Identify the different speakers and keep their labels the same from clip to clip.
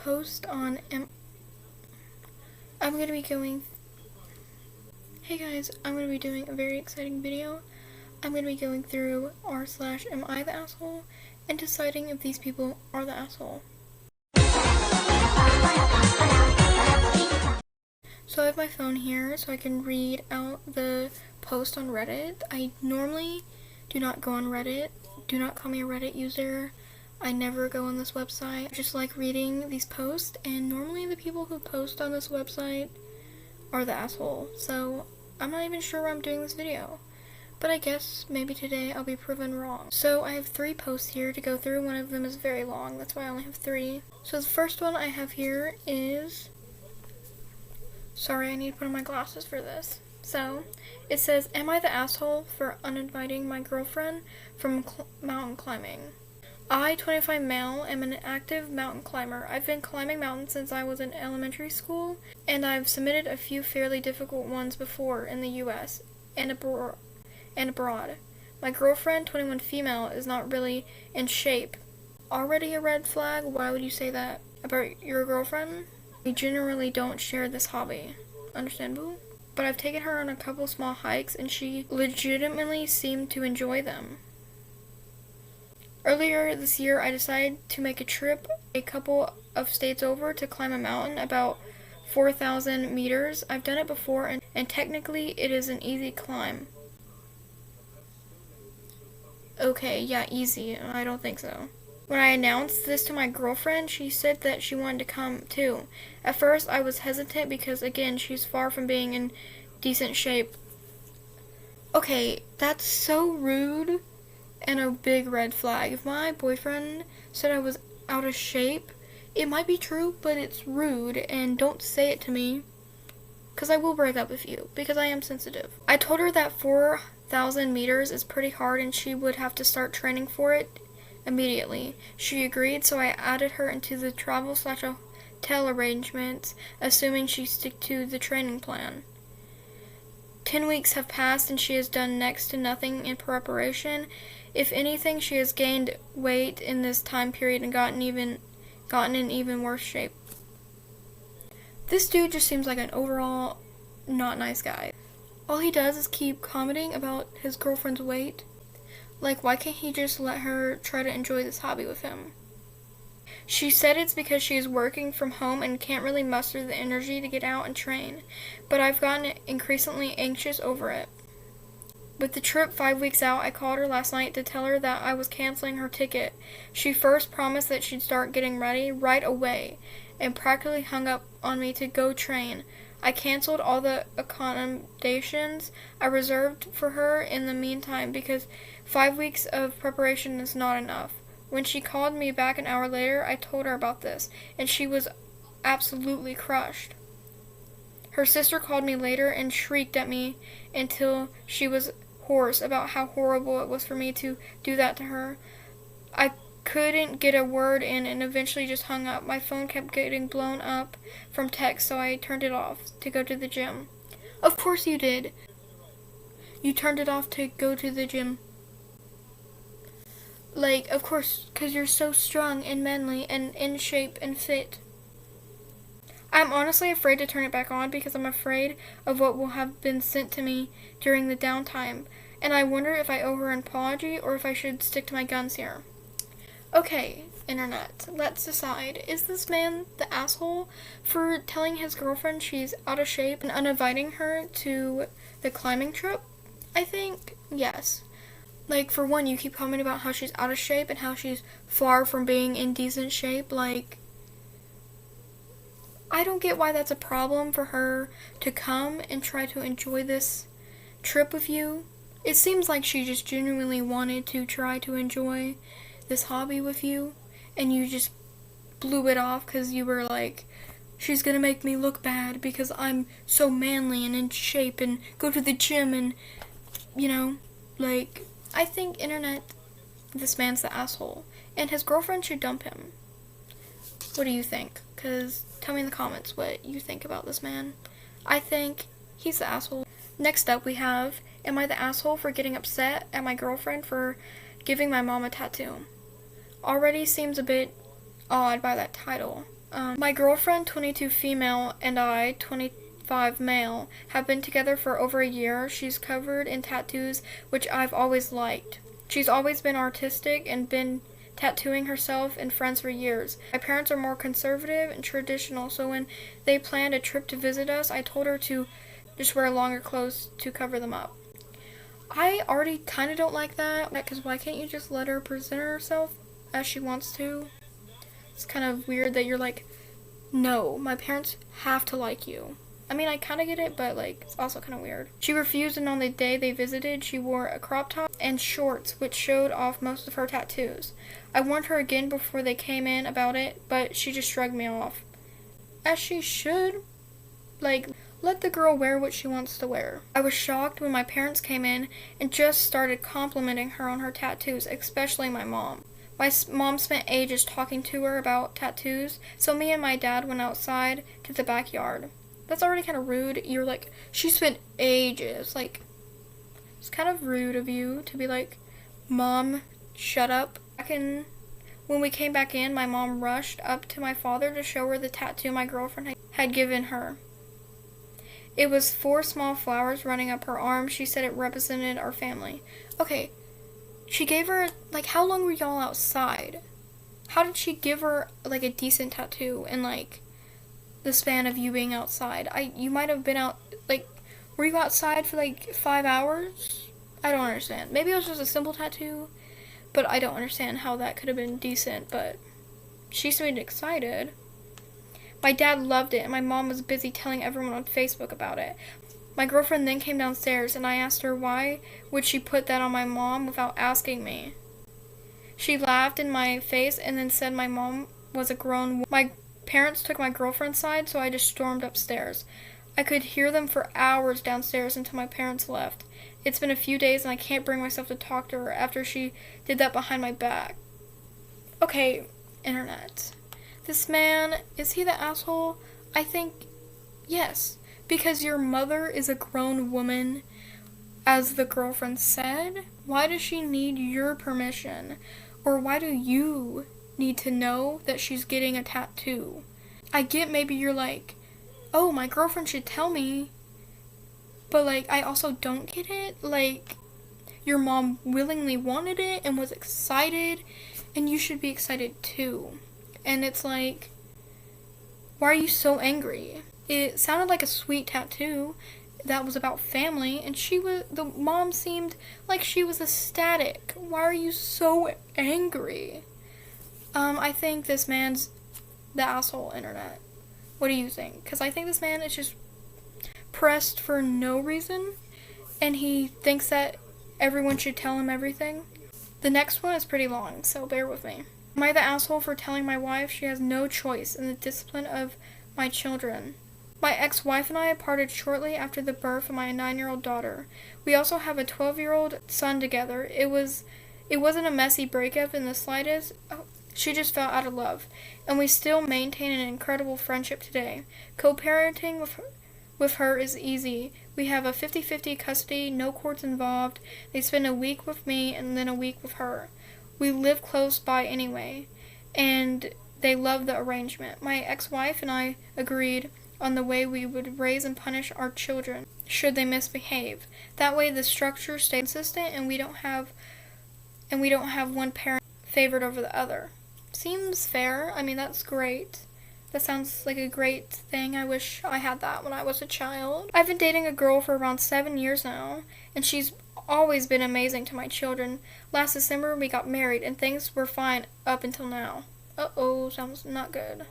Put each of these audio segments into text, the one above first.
Speaker 1: Post on I'm going to be going Hey guys, I'm going to be doing a very exciting video. I'm going to be going through r/am I the asshole and deciding if these people are the asshole. So I have my phone here so I can read out the post on Reddit. I normally do not go on Reddit. Do not call me a Reddit user. I never go on this website. I just like reading these posts, and normally the people who post on this website are the asshole. So I'm not even sure why I'm doing this video. But I guess maybe today I'll be proven wrong. So I have 3 posts here to go through. One of them is very long. That's why I only have 3. So the first one I have here is... Sorry, I need to put on my glasses for this. So, it says, am I the asshole for uninviting my girlfriend from mountain climbing? I, 25 male, am an active mountain climber. I've been climbing mountains since I was in elementary school, and I've submitted a few fairly difficult ones before in the US and abroad. My girlfriend, 21 female, is not really in shape. Already a red flag? Why would you say that about your girlfriend? We generally don't share this hobby. Understandable? But I've taken her on a couple small hikes, and she legitimately seemed to enjoy them. Earlier this year, I decided to make a trip a couple of states over to climb a mountain about 4,000 meters. I've done it before, and technically it is an easy climb. Okay, yeah, easy. I don't think so. When I announced this to my girlfriend, she said that she wanted to come too. At first, I was hesitant because, again, she's far from being in decent shape. Okay, that's so rude and a big red flag. If my boyfriend said I was out of shape, it might be true, but it's rude, and don't say it to me, because I will break up with you, because I am sensitive. I told her that 4,000 meters is pretty hard and she would have to start training for it immediately. She agreed, so I added her into the travel/hotel arrangements, assuming she stick to the training plan. 10 weeks have passed and she has done next to nothing in preparation. If anything, she has gained weight in this time period and gotten in even worse shape. This dude just seems like an overall not nice guy. All he does is keep commenting about his girlfriend's weight. Like, why can't he just let her try to enjoy this hobby with him? She said it's because she is working from home and can't really muster the energy to get out and train, but I've gotten increasingly anxious over it. With the trip 5 weeks out, I called her last night to tell her that I was canceling her ticket. She first promised that she'd start getting ready right away, and practically hung up on me to go train. I canceled all the accommodations I reserved for her in the meantime because 5 weeks of preparation is not enough. When she called me back an hour later, I told her about this, and she was absolutely crushed. Her sister called me later and shrieked at me until she was hoarse about how horrible it was for me to do that to her. I couldn't get a word in and eventually just hung up. My phone kept getting blown up from text, so I turned it off to go to the gym. Of course you did. You turned it off to go to the gym. Like, of course, because you're so strong and manly and in shape and fit. I'm honestly afraid to turn it back on because I'm afraid of what will have been sent to me during the downtime, and I wonder if I owe her an apology or if I should stick to my guns here. Okay, internet, let's decide. Is this man the asshole for telling his girlfriend she's out of shape and uninviting her to the climbing trip? I think yes. Like, for one, you keep commenting about how she's out of shape and how she's far from being in decent shape. Like, I don't get why that's a problem for her to come and try to enjoy this trip with you. It seems like she just genuinely wanted to try to enjoy this hobby with you, and you just blew it off because you were like, she's gonna make me look bad because I'm so manly and in shape and go to the gym and, you know, like, I think, internet, this man's the asshole, and his girlfriend should dump him. What do you think? Because tell me in the comments what you think about this man. I think he's the asshole. Next up we have, am I the asshole for getting upset at my girlfriend for giving my mom a tattoo? Already seems a bit odd by that title. My girlfriend, 22 female, and I, 25 male, have been together for over a year. She's covered in tattoos, which I've always liked. She's always been artistic and been tattooing herself and friends for years. My parents are more conservative and traditional, so when they planned a trip to visit us, I told her to just wear longer clothes to cover them up. I already kind of don't like that, because why can't you just let her present herself as she wants to? It's kind of weird that you're like, no, my parents have to like you. I mean, I kind of get it, but, like, it's also kind of weird. She refused, and on the day they visited, she wore a crop top and shorts, which showed off most of her tattoos. I warned her again before they came in about it, but she just shrugged me off. As she should. Like, let the girl wear what she wants to wear. I was shocked when my parents came in and just started complimenting her on her tattoos, especially my mom. My mom spent ages talking to her about tattoos, so me and my dad went outside to the backyard. That's already kind of rude. You're like, she spent ages. Like, it's kind of rude of you to be like, Mom, shut up. When we came back in, my mom rushed up to my father to show her the tattoo my girlfriend had given her. It was 4 small flowers running up her arm. She said it represented our family. Okay, she gave her, like, how long were y'all outside? How did she give her, like, a decent tattoo in, like, the span of you being outside? You might have been out, like, were you outside for, like, 5 hours? I don't understand. Maybe it was just a simple tattoo, but I don't understand how that could have been decent, but she seemed excited. My dad loved it, and my mom was busy telling everyone on Facebook about it. My girlfriend then came downstairs, and I asked her why would she put that on my mom without asking me. She laughed in my face and then said my mom was a grown woman. My parents took my girlfriend's side, so I just stormed upstairs. I could hear them for hours downstairs until my parents left. It's been a few days, and I can't bring myself to talk to her after she did that behind my back. Okay, internet. This man, is he the asshole? I think yes, because your mother is a grown woman, as the girlfriend said. Why does she need your permission? Or why do you need to know that she's getting a tattoo? I get maybe you're like, oh, my girlfriend should tell me, but, like, I also don't get it. Like, your mom willingly wanted it and was excited, and you should be excited too. And it's like, why are you so angry? It sounded like a sweet tattoo that was about family, and the mom seemed like she was ecstatic. Why are you so angry? I think this man's the asshole, internet. What do you think? Because I think this man is just pressed for no reason, and he thinks that everyone should tell him everything. The next one is pretty long, so bear with me. Am I the asshole for telling my wife she has no choice in the discipline of my children? My ex-wife and I parted shortly after the birth of my 9-year-old daughter. We also have a 12-year-old son together. It wasn't a messy breakup in the slightest. She just fell out of love, and we still maintain an incredible friendship today. Co-parenting with her is easy. We have a 50-50 custody, no courts involved. They spend a week with me and then a week with her. We live close by anyway, and they love the arrangement. My ex-wife and I agreed on the way we would raise and punish our children should they misbehave. That way the structure stays consistent, and we don't have one parent favored over the other. Seems fair. I mean, that's great. That sounds like a great thing. I wish I had that when I was a child. I've been dating a girl for around 7 years now, and she's always been amazing to my children. Last December, we got married, and things were fine up until now. Uh-oh, sounds not good.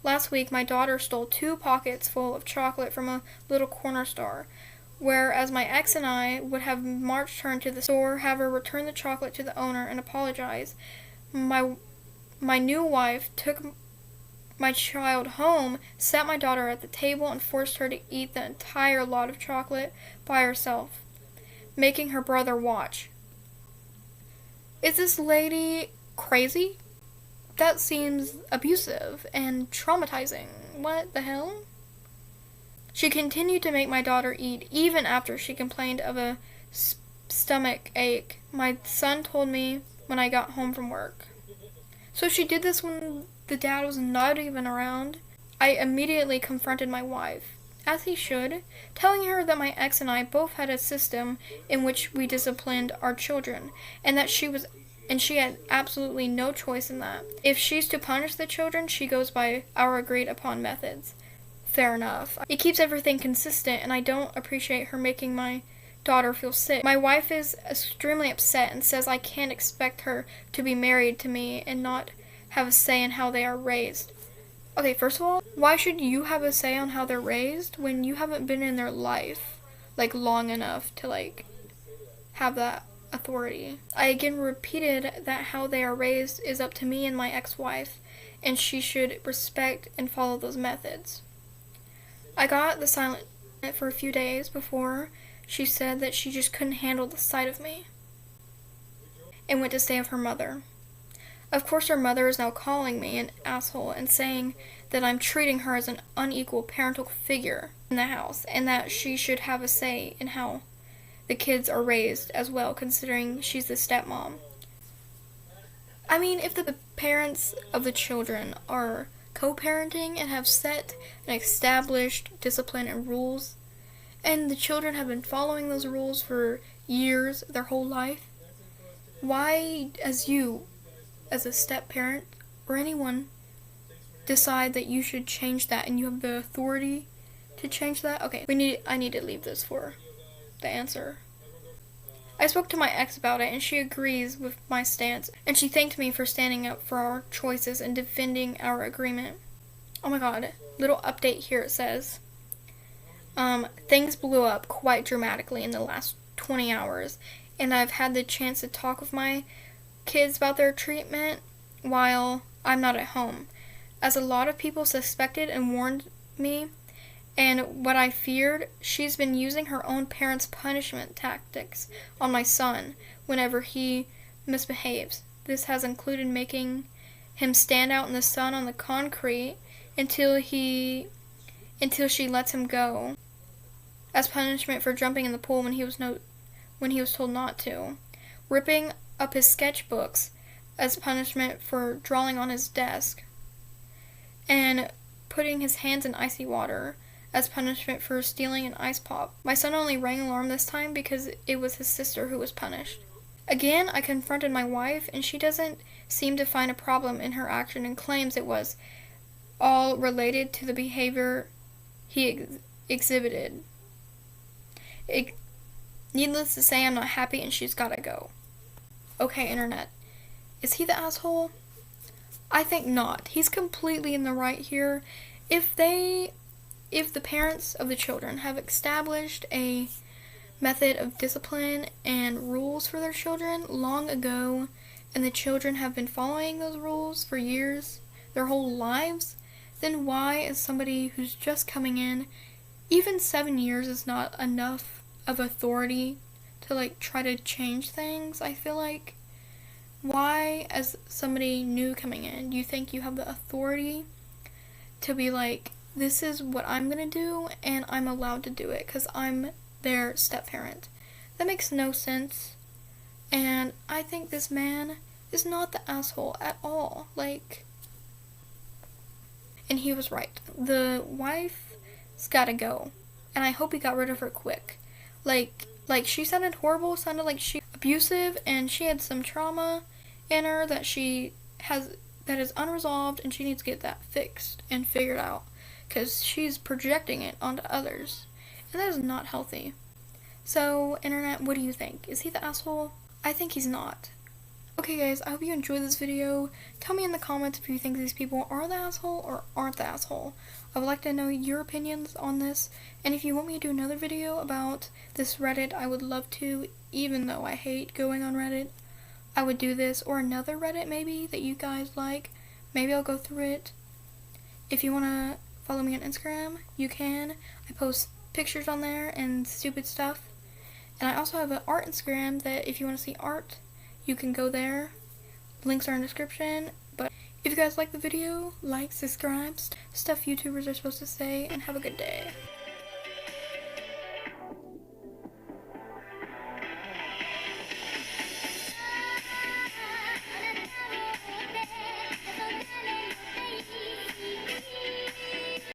Speaker 1: Last week, my daughter stole 2 pockets full of chocolate from a little corner store, whereas my ex and I would have marched her into the store, have her return the chocolate to the owner, and apologize. My new wife took my child home, sat my daughter at the table, and forced her to eat the entire lot of chocolate by herself, making her brother watch. Is this lady crazy? That seems abusive and traumatizing. What the hell? She continued to make my daughter eat even after she complained of a stomach ache. My son told me when I got home from work. So she did this when the dad was not even around. I immediately confronted my wife, as he should, telling her that my ex and I both had a system in which we disciplined our children, and that she had absolutely no choice in that. If she's to punish the children, she goes by our agreed upon methods. Fair enough. It keeps everything consistent, and I don't appreciate her making my daughter feel sick. My wife is extremely upset and says I can't expect her to be married to me and not have a say in how they are raised. Okay, first of all, why should you have a say on how they're raised when you haven't been in their life, long enough to, have that authority? I again repeated that how they are raised is up to me and my ex-wife, and she should respect and follow those methods. I got the silent for a few days before she said that she just couldn't handle the sight of me and went to stay with her mother. Of course, her mother is now calling me an asshole and saying that I'm treating her as an unequal parental figure in the house and that she should have a say in how the kids are raised as well, considering she's the stepmom. I mean, if the parents of the children are co-parenting and have set and established discipline and rules, and the children have been following those rules for years, their whole life, why, as a step-parent, or anyone, decide that you should change that and you have the authority to change that? Okay, I need to leave this for the answer. I spoke to my ex about it, and she agrees with my stance, and she thanked me for standing up for our choices and defending our agreement. Oh my god, little update here. It says, things blew up quite dramatically in the last 20 hours, and I've had the chance to talk with my kids about their treatment while I'm not at home, as a lot of people suspected and warned me. And what I feared, she's been using her own parents' punishment tactics on my son whenever he misbehaves. This has included making him stand out in the sun on the concrete until she lets him go, as punishment for jumping in the pool when he was told not to, ripping up his sketchbooks as punishment for drawing on his desk, and putting his hands in icy water as punishment for stealing an ice pop. My son only rang alarm this time because it was his sister who was punished. Again, I confronted my wife, and she doesn't seem to find a problem in her action and claims it was all related to the behavior he exhibited. Needless to say, I'm not happy, and she's gotta go. Okay, internet. Is he the asshole? I think not. He's completely in the right here. If the parents of the children have established a method of discipline and rules for their children long ago, and the children have been following those rules for years, their whole lives, then why is somebody who's just coming in, even 7 years is not enough of authority to try to change things? I feel like, why, as somebody new coming in, you think you have the authority to be like, this is what I'm gonna do, and I'm allowed to do it because I'm their step-parent? That makes no sense, and I think this man is not the asshole at all. And he was right. The wife's gotta go, and I hope he got rid of her quick. She sounded horrible, sounded like she abusive, and she had some trauma in her that is unresolved, and she needs to get that fixed and figured out, because she's projecting it onto others, and that is not healthy. So, internet, what do you think? Is he the asshole? I think he's not. Okay guys, I hope you enjoyed this video. Tell me in the comments if you think these people are the asshole or aren't the asshole. I would like to know your opinions on this, and if you want me to do another video about this Reddit, I would love to, even though I hate going on Reddit. I would do this, or another Reddit maybe that you guys like. Maybe I'll go through it. If you want to follow me on Instagram, you can. I post pictures on there and stupid stuff. And I also have an art Instagram that if you want to see art, you can go there. Links are in the description. But if you guys like the video, like, subscribe, stuff YouTubers are supposed to say, and have a good day.